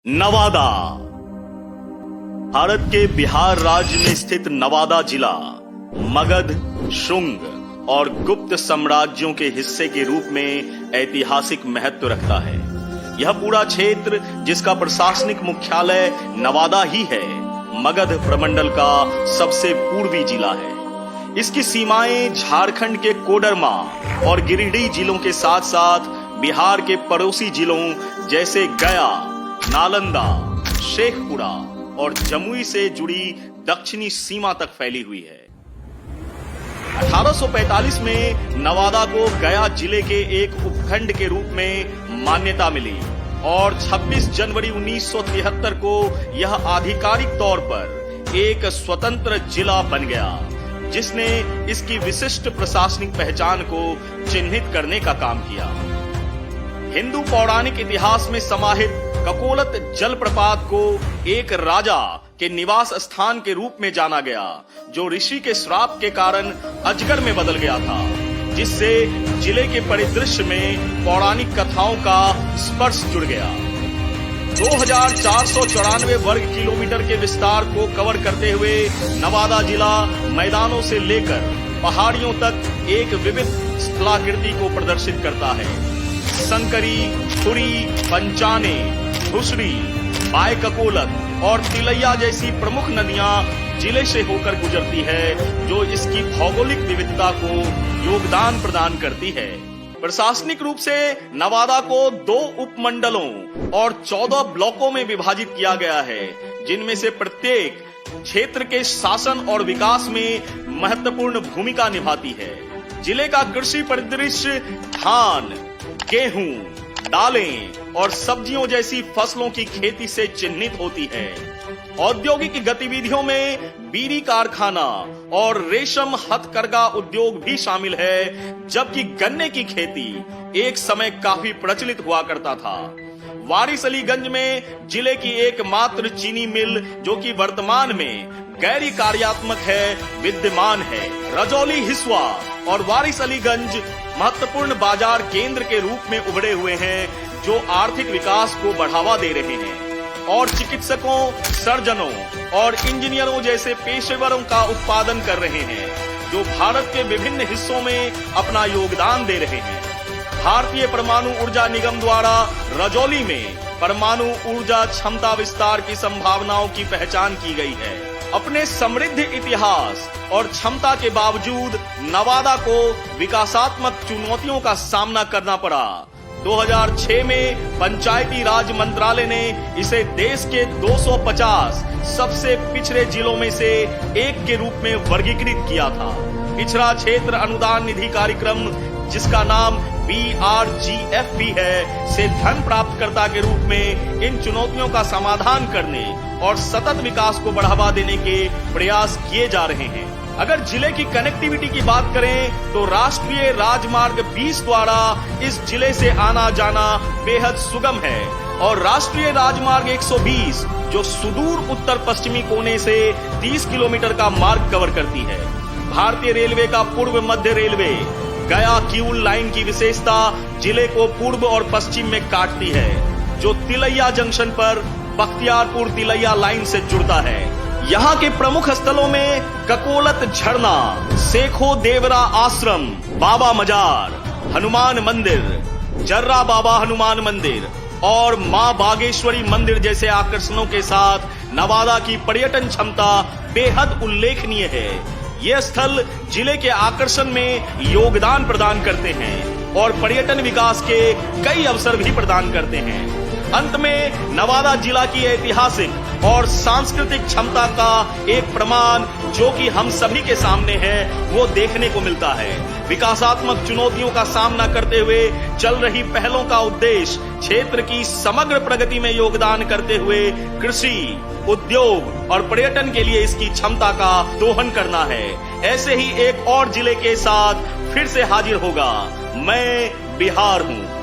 नवादा। भारत के बिहार राज्य में स्थित नवादा जिला मगध, शुंग और गुप्त साम्राज्यों के हिस्से के रूप में ऐतिहासिक महत्व रखता है। यह पूरा क्षेत्र, जिसका प्रशासनिक मुख्यालय नवादा ही है, मगध प्रमंडल का सबसे पूर्वी जिला है। इसकी सीमाएं झारखंड के कोडरमा और गिरिडीह जिलों के साथ साथ बिहार के पड़ोसी जिलों जैसे गया, नालंदा, शेखपुरा और जमुई से जुड़ी दक्षिणी सीमा तक फैली हुई है। 1845 में नवादा को गया जिले के एक उपखंड के रूप में मान्यता मिली और 26 जनवरी 1973 को यह आधिकारिक तौर पर एक स्वतंत्र जिला बन गया, जिसने इसकी विशिष्ट प्रशासनिक पहचान को चिन्हित करने का काम किया। हिंदू पौराणिक इतिहास में समाहित ककोलत जलप्रपात को एक राजा के निवास स्थान के रूप में जाना गया, जो ऋषि के श्राप के कारण अजगर में बदल गया था, जिससे जिले के परिदृश्य में पौराणिक कथाओं का स्पर्श जुड़ गया। 2494 वर्ग किलोमीटर के विस्तार को कवर करते हुए नवादा जिला मैदानों से लेकर पहाड़ियों तक एक विविध स्थलाकृति को प्रदर्शित करता है। संकरी, खुरी, पंचाने, धुसरी, बाय ककोलत और तिलैया जैसी प्रमुख नदियां जिले से होकर गुजरती है, जो इसकी भौगोलिक विविधता को योगदान प्रदान करती है। प्रशासनिक रूप से नवादा को 2 उपमंडलों और 14 ब्लॉकों में विभाजित किया गया है, जिनमें से प्रत्येक क्षेत्र के शासन और विकास में महत्वपूर्ण भूमिका निभाती है। जिले का कृषि परिदृश्य धान, गेहूं, दालें और सब्जियों जैसी फसलों की खेती से चिन्हित होती है। औद्योगिक गतिविधियों में बीड़ी कारखाना और रेशम हथकरघा उद्योग भी शामिल है, जबकि गन्ने की खेती एक समय काफी प्रचलित हुआ करता था। वारिसलीगंज में जिले की एकमात्र चीनी मिल, जो कि वर्तमान में गैर कार्यात्मक है, विद्यमान है। रजौली, हिसुआ और वारिसलीगंज महत्वपूर्ण बाजार केंद्र के रूप में उभरे हुए हैं, जो आर्थिक विकास को बढ़ावा दे रहे हैं और चिकित्सकों, सर्जनों और इंजीनियरों जैसे पेशेवरों का उत्पादन कर रहे हैं, जो भारत के विभिन्न हिस्सों में अपना योगदान दे रहे हैं। भारतीय परमाणु ऊर्जा निगम द्वारा रजौली में परमाणु ऊर्जा क्षमता विस्तार की संभावनाओं की पहचान की गई है। अपने समृद्ध इतिहास और क्षमता के बावजूद नवादा को विकासात्मक चुनौतियों का सामना करना पड़ा। 2006 में पंचायती राज मंत्रालय ने इसे देश के 250 सबसे पिछड़े जिलों में से एक के रूप में वर्गीकृत किया था। पिछड़ा क्षेत्र अनुदान निधि कार्यक्रम, जिसका नाम BRGF भी है, से धन प्राप्तकर्ता के रूप में इन चुनौतियों का समाधान करने और सतत विकास को बढ़ावा देने के प्रयास किए जा रहे हैं। अगर जिले की कनेक्टिविटी की बात करें तो राष्ट्रीय राजमार्ग 20 द्वारा इस जिले से आना जाना बेहद सुगम है और राष्ट्रीय राजमार्ग 120, जो सुदूर उत्तर पश्चिमी कोने से 30 किलोमीटर का मार्ग कवर करती है। भारतीय रेलवे का पूर्व मध्य रेलवे गया किऊल लाइन की विशेषता जिले को पूर्व और पश्चिम में काटती है, जो तिलैया जंक्शन पर बख्तियारपुर तिलैया लाइन से जुड़ता है। यहाँ के प्रमुख स्थलों में ककोलत झरना, सेखो देवरा आश्रम, बाबा मजार, हनुमान मंदिर, जर्रा बाबा हनुमान मंदिर और मां बागेश्वरी मंदिर जैसे आकर्षणों के साथ नवादा की पर्यटन क्षमता बेहद उल्लेखनीय है। ये स्थल जिले के आकर्षण में योगदान प्रदान करते हैं और पर्यटन विकास के कई अवसर भी प्रदान करते हैं। अंत में नवादा जिला की ऐतिहासिक और सांस्कृतिक क्षमता का एक प्रमाण, जो कि हम सभी के सामने है, वो देखने को मिलता है। विकासात्मक चुनौतियों का सामना करते हुए चल रही पहलों का उद्देश्य क्षेत्र की समग्र प्रगति में योगदान करते हुए कृषि, उद्योग और पर्यटन के लिए इसकी क्षमता का दोहन करना है। ऐसे ही एक और जिले के साथ फिर से हाजिर होगा। मैं बिहार हूँ।